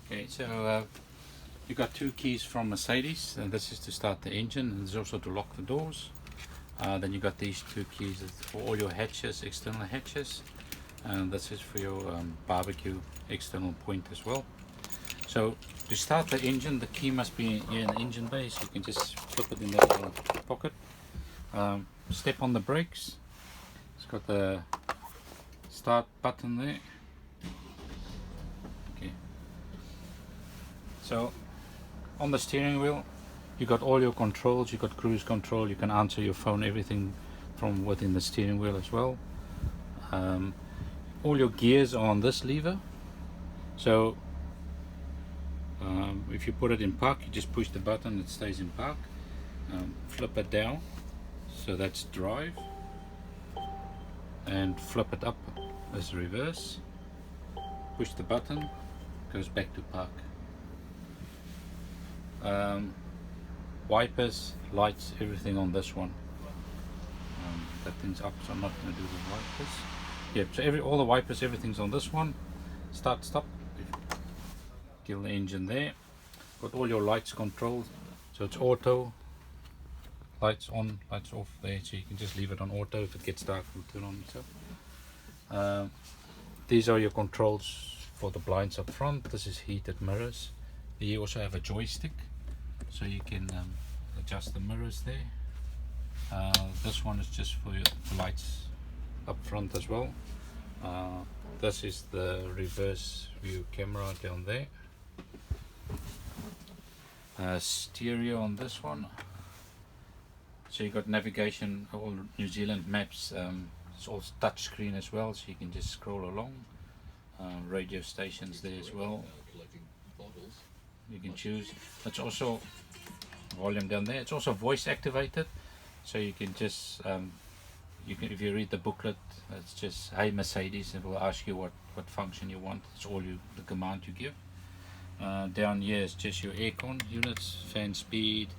Okay, so you got two keys from Mercedes, and this is to start the engine, and this is also to lock the doors. Then you got these two keys for all your hatches, external hatches, and this is for your barbecue external point as well. So to start the engine, the key must be here in the engine bay, so you can just flip it in that little pocket. Step on the brakes. It's got the start button there. Okay. So on the steering wheel, you got all your controls. You got cruise control. You can answer your phone, everything from within the steering wheel as well. All your gears are on this lever. So if you put it in park, you just push the button, it stays in park. Flip it down, so that's drive, and flip it up as reverse. Push the button, goes back to park. Wipers, lights, everything on this one. That thing's up, so I'm not going to do the wipers. Yep, so all the wipers, everything's on this one. Start, stop. Kill the engine there. Got all your lights controlled, so it's auto. Lights on, lights off there, so you can just leave it on auto. If it gets dark, it'll turn on itself. These are your controls for the blinds up front. This is heated mirrors. You also have a joystick, so you can adjust the mirrors there. This one is just for your lights up front as well. This is the reverse view camera down there. Stereo on this one. So you got navigation, all New Zealand maps. It's all touch screen as well, so you can just scroll along. Radio stations there as well. You can choose. It's also volume down there. It's also voice activated, so you can just if you read the booklet, it's just "Hey Mercedes," and it will ask you what function you want. It's all the command you give. Down here is just your aircon units, fan speed,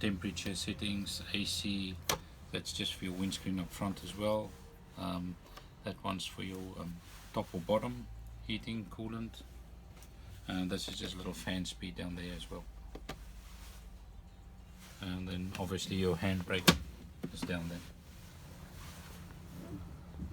temperature settings, AC. That's just for your windscreen up front as well. That one's for your top or bottom heating, coolant, and this is just a little fan speed down there as well. And then obviously your handbrake is down there.